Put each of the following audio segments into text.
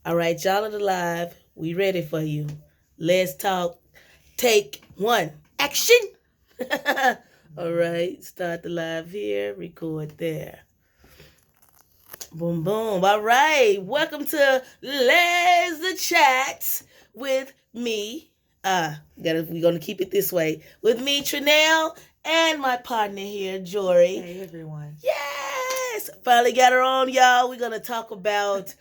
All right, y'all are live. We ready for you. Let's talk. Take one. Action. All right, start the live here. Record there. Boom, boom. All right. Welcome to Les the Chats with me. We're gonna keep it this way. With me, Tranell, and my partner here, Jori. Hey everyone. Yes! Finally got her on, y'all. We're gonna talk about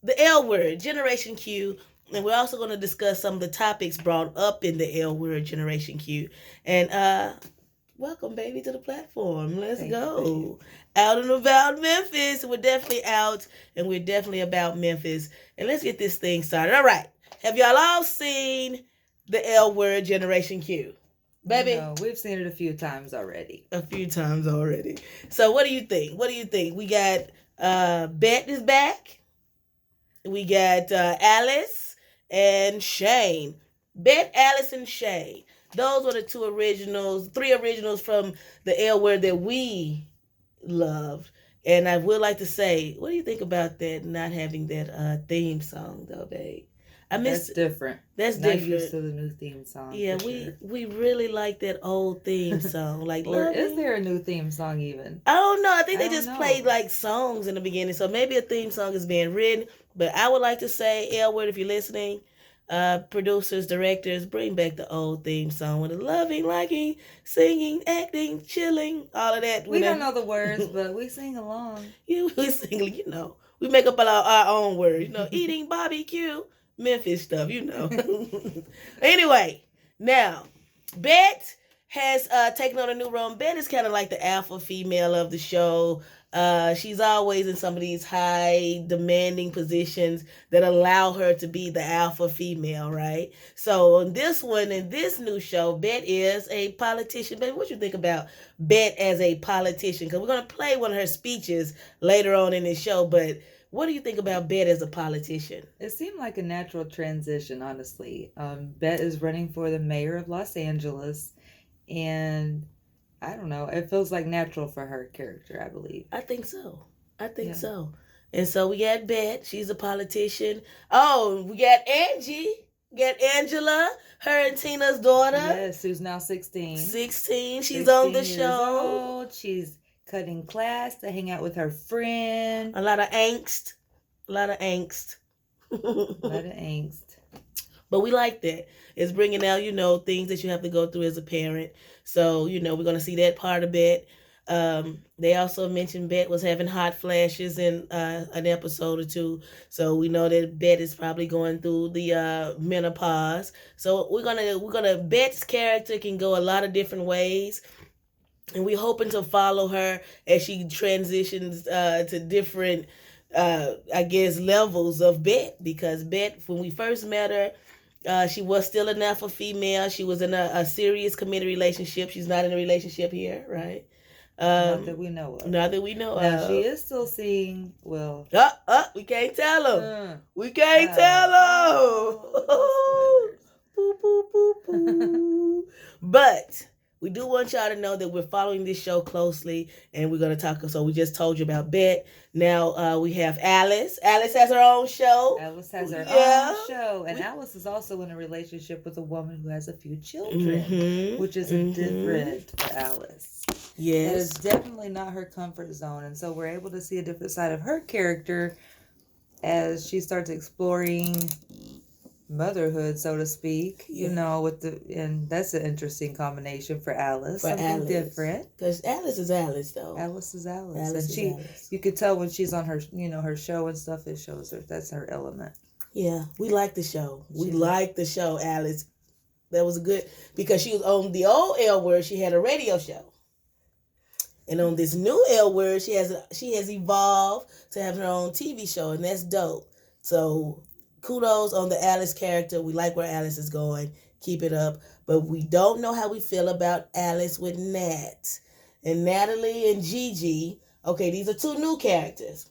the L word, Generation Q. And we're also going to discuss some of the topics brought up in the L word, Generation Q. And welcome, baby, to the platform. Let's go. Out and about Memphis. We're definitely out, and we're definitely about Memphis. And let's get this thing started. All right. Have y'all all seen the L word, Generation Q? Baby? No, we've seen it a few times already. So what do you think? We got Bet is back. We got Alice and Shane. Bet, Alice, and Shane. Those were the three originals from the L word that we loved. And I would like to say, what do you think about that not having that theme song, though, babe? That's different. That's not different. Used to the new theme song. Yeah, we really like that old theme song. Like, or is there a new theme song even? I don't know. I think they just played like songs in the beginning, so maybe a theme song is being written. But I would like to say, L word, if you're listening, producers, directors, bring back the old theme song with the loving, liking, singing, acting, chilling, all of that. We don't know the words, but we sing along. We sing, we make up our own words. Eating barbecue. Memphis stuff, Anyway, now, Bet has taken on a new role. Bet is kind of like the alpha female of the show. She's always in some of these high demanding positions that allow her to be the alpha female, right? So on this one, in this new show, Bet is a politician. Baby, what you think about Bet as a politician? Because we're going to play one of her speeches later on in this show, but what do you think about Bet as a politician? It seemed like a natural transition, honestly. Bet is running for the mayor of Los Angeles, and I don't know. It feels like natural for her character, I believe. I think so. And so we got Bet. She's a politician. Oh, we got Angie. We got Angela, her and Tina's daughter. Yes, who's now 16. 16. She's on the show. Old. She's cutting class to hang out with her friend. A lot of angst. But we like that. It's bringing out, things that you have to go through as a parent. So, we're going to see that part of Bet. They also mentioned Bet was having hot flashes in an episode or two. So we know that Bet is probably going through the menopause. So we're gonna Bet's character can go a lot of different ways. And we're hoping to follow her as she transitions to different, levels of Bet. Because Bet, when we first met her, she was still an alpha female. She was in a serious committed relationship. She's not in a relationship here, right? Not that we know of. Now, she is still seeing, well... we can't tell them. We can't tell them. Boo, boo, boo, boo. But... we do want y'all to know that we're following this show closely, and we're going to talk. So we just told you about Bet. Now we have Alice. Alice has her own show. Own show. And Alice is also in a relationship with a woman who has a few children, which is different for Alice. Yes. It is definitely not her comfort zone. And so we're able to see a different side of her character as she starts exploring motherhood, so to speak, and that's an interesting combination for Alice. Something different. Because Alice is Alice, though. Alice is Alice. You could tell when she's on her, her show and stuff, it shows her that's her element. Yeah, we like the show. Alice. That was good, because she was on the old L word, she had a radio show. And on this new L word, she has evolved to have her own TV show, and that's dope. So kudos on the Alice character. We like where Alice is going. Keep it up. But we don't know how we feel about Alice with Nat. And Natalie and Gigi. Okay, these are two new characters.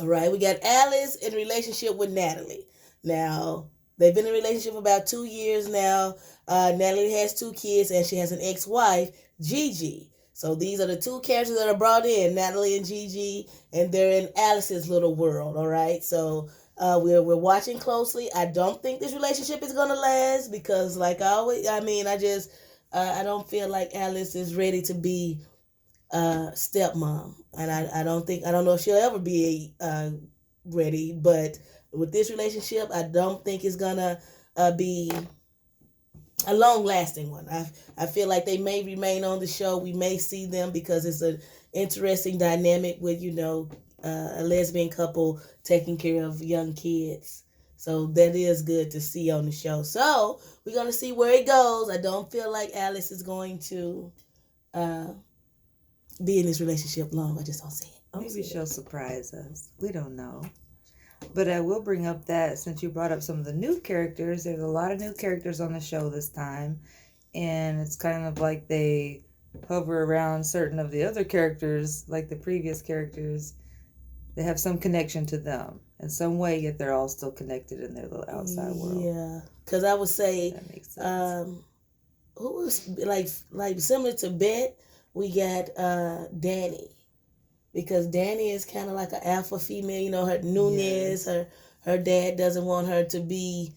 All right, we got Alice in relationship with Natalie. Now, they've been in a relationship for about 2 years now. Natalie has 2 kids, and she has an ex-wife, Gigi. So these are the two characters that are brought in, Natalie and Gigi, and they're in Alice's little world. All right, so we're watching closely. I don't think this relationship is gonna last because, like I always, I mean, I don't feel like Alice is ready to be stepmom, and I don't know if she'll ever be ready. But with this relationship, I don't think it's gonna be a long lasting one. I feel like they may remain on the show. We may see them because it's an interesting dynamic with a lesbian couple taking care of young kids. So that is good to see on the show. So we're gonna see where it goes. I don't feel like Alice is going to be in this relationship long. I just don't see it. Maybe she'll surprise us. We don't know. But I will bring up that since you brought up some of the new characters, there's a lot of new characters on the show this time. And it's kind of like they hover around certain of the other characters, like the previous characters. They have some connection to them in some way, yet they're all still connected in their little outside world. Yeah, because I would say, that makes sense. Who was like similar to Bet? We got Danny, because Danny is kind of like an alpha female. Her Nunez, her dad doesn't want her to be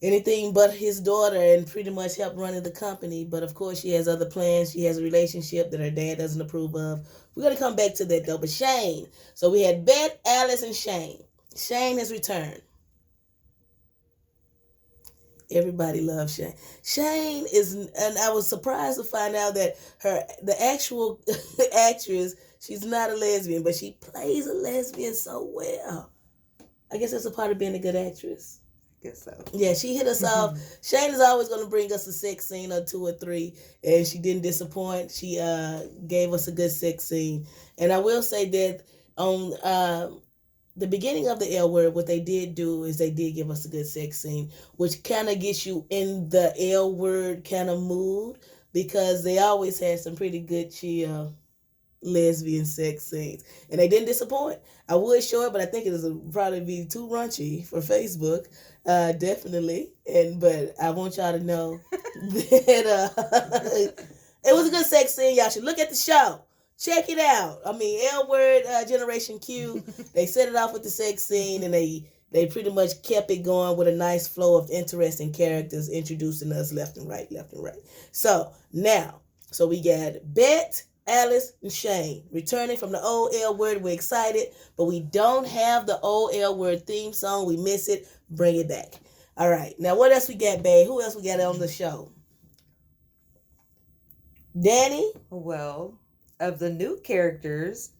anything but his daughter and pretty much help running the company. But of course, she has other plans. She has a relationship that her dad doesn't approve of. We're going to come back to that though. But Shane. So we had Beth, Alice, and Shane. Shane has returned. Everybody loves Shane. Shane is, and I was surprised to find out that the actual actress, she's not a lesbian, but she plays a lesbian so well. I guess that's a part of being a good actress. Guess so. Yeah, she hit us off. Shane is always going to bring us a sex scene or 2 or 3, and she didn't disappoint. She gave us a good sex scene. And I will say that on the beginning of the L Word, what they did do is they did give us a good sex scene, which kind of gets you in the L Word kind of mood, because they always had some pretty good chill lesbian sex scenes, and they didn't disappoint. I would show it, but I think it is probably be too raunchy for Facebook, definitely. But I want y'all to know that it was a good sex scene. Y'all should look at the show. Check it out. I mean, L Word, Generation Q, they set it off with the sex scene, and they pretty much kept it going with a nice flow of interesting characters introducing us left and right. So now, we got Bet, Alice, and Shane returning from the old L Word. We're excited, but we don't have the old L Word theme song. We miss it. Bring it back. All right. Now, what else we got, babe? Who else we got on the show? Danny? Well, of the new characters,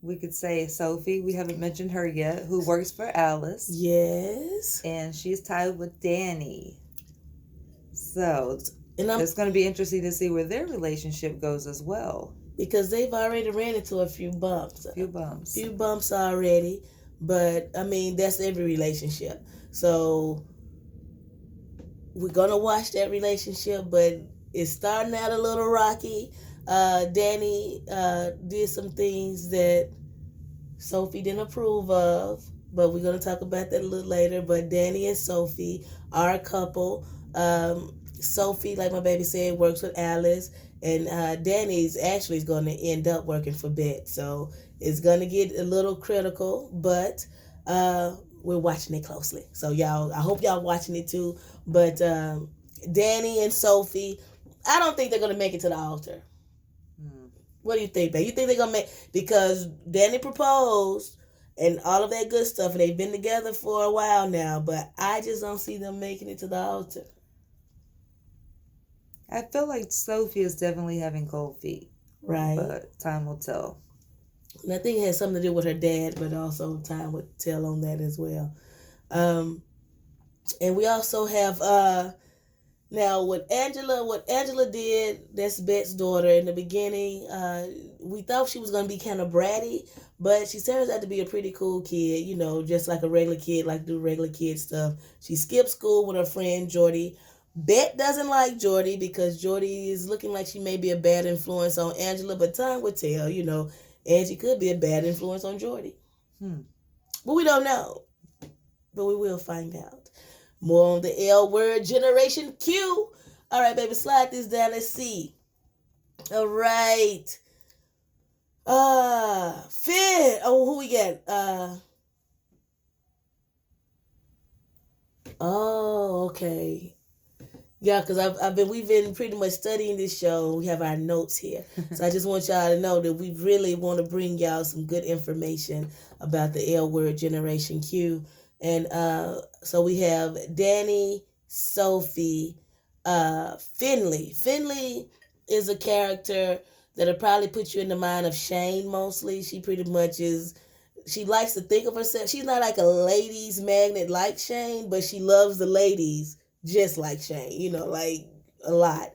we could say Sophie. We haven't mentioned her yet, who works for Alice. Yes. And she's tied with Danny. So it's going to be interesting to see where their relationship goes as well. Because they've already ran into a few bumps. Few bumps already. But, I mean, that's every relationship. So we're going to watch that relationship, but it's starting out a little rocky. Danny did some things that Sophie didn't approve of, but we're going to talk about that a little later. But Danny and Sophie are a couple. Sophie, like my baby said, works with Alice, and Danny's actually going to end up working for Bet. So it's going to get a little critical, but we're watching it closely. So y'all, I hope y'all watching it too. But Danny and Sophie, I don't think they're going to make it to the altar. What do you think, babe? You think they're going to make... Because Danny proposed and all of that good stuff, and they've been together for a while now, but I just don't see them making it to the altar. I feel like Sophie is definitely having cold feet. Right. But time will tell. And I think it has something to do with her dad, but also time would tell on that as well. And we also have... Now, what Angela did, that's Bet's daughter, in the beginning, we thought she was going to be kind of bratty, but she turns out to be a pretty cool kid, just like a regular kid, like do regular kid stuff. She skipped school with her friend, Jori. Bet doesn't like Jori because Jori is looking like she may be a bad influence on Angela, but time would tell, Angie could be a bad influence on Jori. But we don't know. But we will find out. More on the L Word, Generation Q. All right, baby, slide this down. Let's see. All right. Finn. Oh, who we got? Oh, okay. Yeah, because we've been pretty much studying this show. We have our notes here, so I just want y'all to know that we really want to bring y'all some good information about the L Word Generation Q, and so we have Danny, Sophie, Finley. Finley is a character that'll probably put you in the mind of Shane mostly. She pretty much is. She likes to think of herself. She's not like a ladies magnet like Shane, but she loves the ladies just like Shane, like a lot.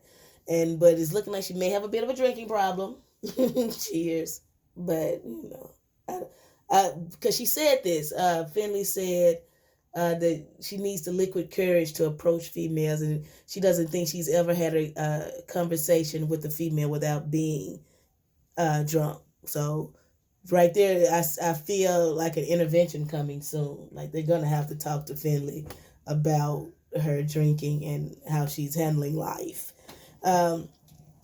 But it's looking like she may have a bit of a drinking problem. Cheers. But because she said this, Finley said that she needs the liquid courage to approach females, and she doesn't think she's ever had a conversation with a female without being drunk. So right there, I feel like an intervention coming soon. Like they're gonna have to talk to Finley about her drinking and how she's handling life. Um,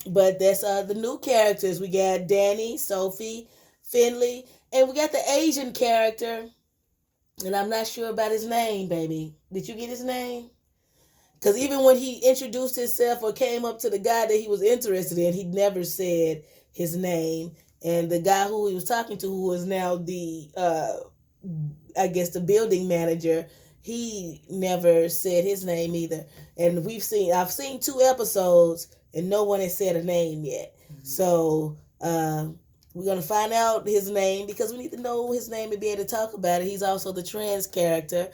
but that's the new characters. We got Danny, Sophie, Finley, and we got the Asian character. And I'm not sure about his name, baby. Did you get his name? Because even when he introduced himself or came up to the guy that he was interested in, he never said his name. And the guy who he was talking to, who is now the, I guess, the building manager, he never said his name either. And I've seen 2 episodes, and no one has said a name yet. Mm-hmm. So we're gonna find out his name because we need to know his name to be able to talk about it. He's also the trans character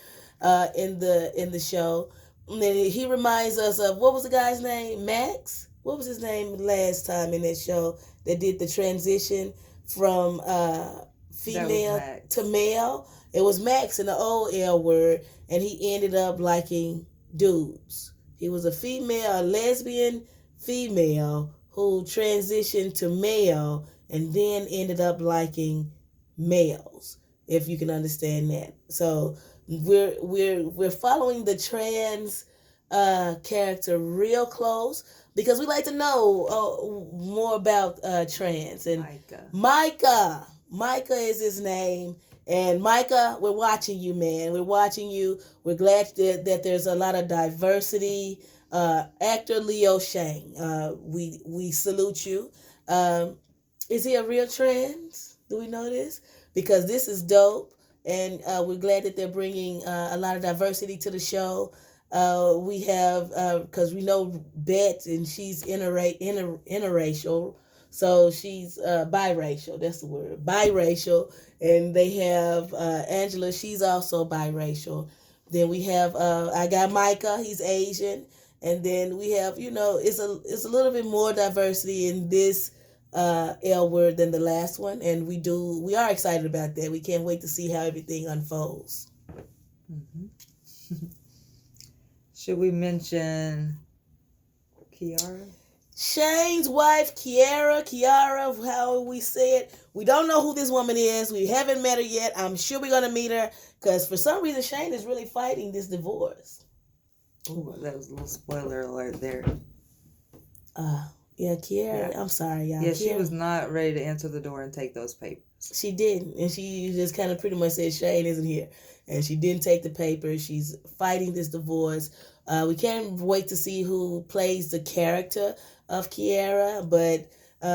in the show. And he reminds us of, what was the guy's name? Max? What was his name last time in that show that did the transition from female to male? It was Max in the old L Word, and he ended up liking dudes. He was a lesbian female who transitioned to male and then ended up liking males, if you can understand that. So we're following the trans character real close because we like to know more about trans. And Micah is his name. And Micah, we're watching you, man. We're watching you. We're glad that there's a lot of diversity. Actor Leo Shang, we salute you. Is he a real trans? Do we know this? Because this is dope, and we're glad that they're bringing a lot of diversity to the show. We have, because we know Bet, and she's interracial, so she's biracial. That's the word, biracial. And they have Angela. She's also biracial. Then we have I got Micah. He's Asian. And then we have, it's a little bit more diversity in this L Word than the last one, and we are excited about that. We can't wait to see how everything unfolds. Mm-hmm. Should we mention Kiara? Shane's wife, Kiara, how we say it. We don't know who this woman is. We haven't met her yet. I'm sure we're going to meet her because for some reason Shane is really fighting this divorce. Ooh, that was a little spoiler alert there. Yeah, Kiara. Yeah. I'm sorry, y'all. Yeah, Kiara, she was not ready to answer the door and take those papers. She didn't, and she just kind of pretty much said Shane isn't here, and she didn't take the papers. She's fighting this divorce. We can't wait to see who plays the character of Kiara, but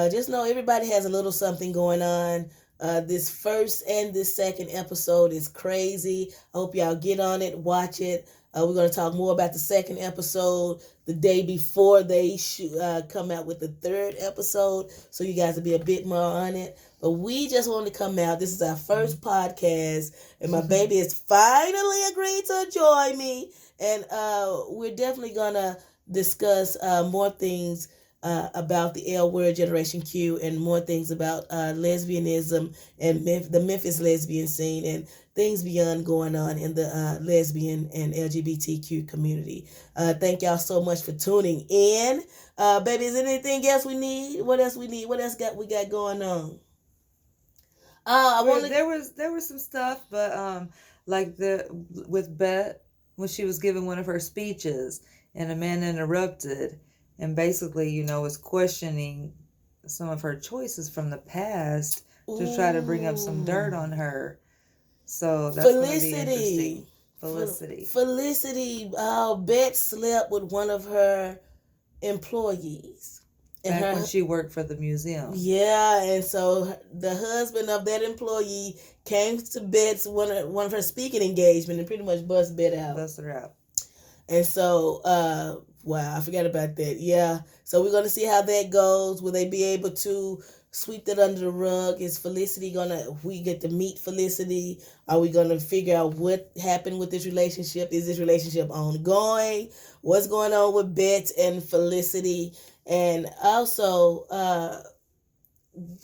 just know everybody has a little something going on. This first and this second episode is crazy. I hope y'all get on it, watch it. We're going to talk more about the second episode the day before they come out with the third episode, so you guys will be a bit more on it. But we just wanted to come out. This is our first podcast, and my baby has finally agreed to join me. And we're definitely going to discuss more things about the L Word Generation Q and more things about lesbianism and the Memphis lesbian scene and things beyond going on in the lesbian and LGBTQ community. Thank y'all so much for tuning in. Baby, is there anything else we need? What else we need? What else we got going on? There was some stuff, but like with Bet, when she was giving one of her speeches and a man interrupted and basically, was questioning some of her choices from the past to try to bring up some dirt on her. So that's going to be interesting. Felicity, Bet slept with one of her employees. Back when she worked for the museum. Yeah, and so the husband of that employee came to Bet's one of her speaking engagement and pretty much bust Bet out. Bust her out. And so, wow, I forgot about that. Yeah, so we're gonna see how that goes. Will they be able to sweep that under the rug? Is Felicity we get to meet Felicity? Are we gonna figure out what happened with this relationship? Is this relationship ongoing? What's going on with Bet and Felicity? And also,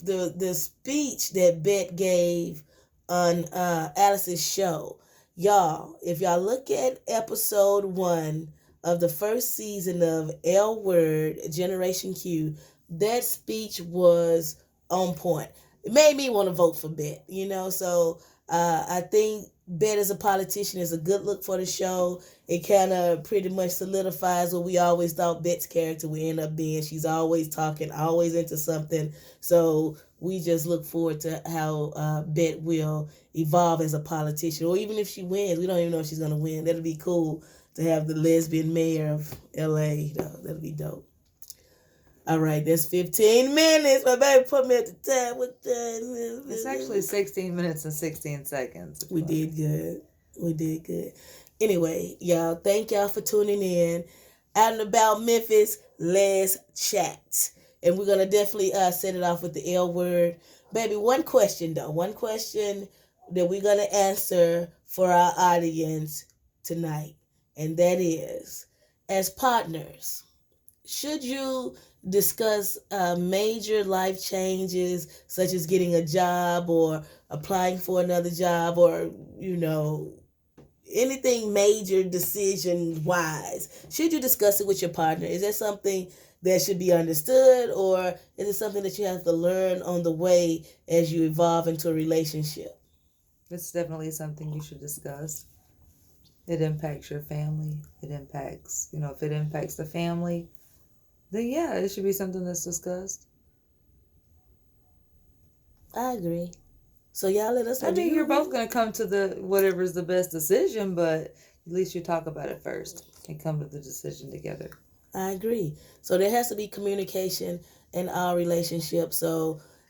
the speech that Bet gave on Alice's show. Y'all, if y'all look at episode 1 of the first season of L Word Generation Q, that speech was on point. It made me want to vote for Bet, so I think Bet as a politician is a good look for the show. It kind of pretty much solidifies what we always thought Bet's character would end up being. She's always talking, always into something. So we just look forward to how Bet will evolve as a politician. Or even if she wins, we don't even know if she's going to win. That'll be cool to have the lesbian mayor of L.A. That'll be dope. All right, that's 15 minutes. My baby put me at the time. It's actually 16 minutes and 16 seconds. We did good. Anyway, y'all, thank y'all for tuning in. Out and about Memphis, let's chat. And we're going to definitely set it off with the L word. Baby, one question that we're going to answer for our audience tonight. And that is, as partners, should you discuss major life changes such as getting a job or applying for another job or, anything major decision wise? Should you discuss it with your partner? Is that something that should be understood, or is it something that you have to learn on the way as you evolve into a relationship? It's definitely something you should discuss. It impacts your family. It impacts, if it impacts the family, then yeah, it should be something that's discussed. I agree. So y'all let us know. You're both going to come to the whatever's the best decision, but at least you talk about it first and come to the decision together. I agree. So there has to be communication in our relationship.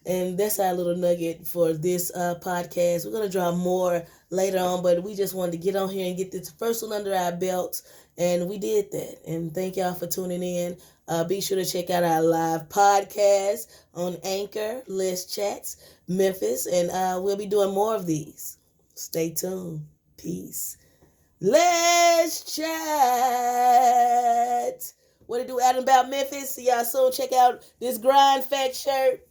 And that's our little nugget for this podcast. We're going to draw more later on, but we just wanted to get on here and get this first one under our belts. And we did that. And thank y'all for tuning in. Be sure to check out our live podcast on Anchor, Let's Chats, Memphis. And we'll be doing more of these. Stay tuned. Peace. Let's chat. What it do out and about Memphis? See y'all soon. Check out this Grind Fact shirt.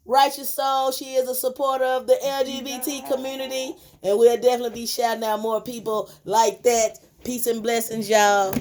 Righteous Soul, she is a supporter of the LGBT community, and we'll definitely be shouting out more people like that. Peace and blessings, y'all.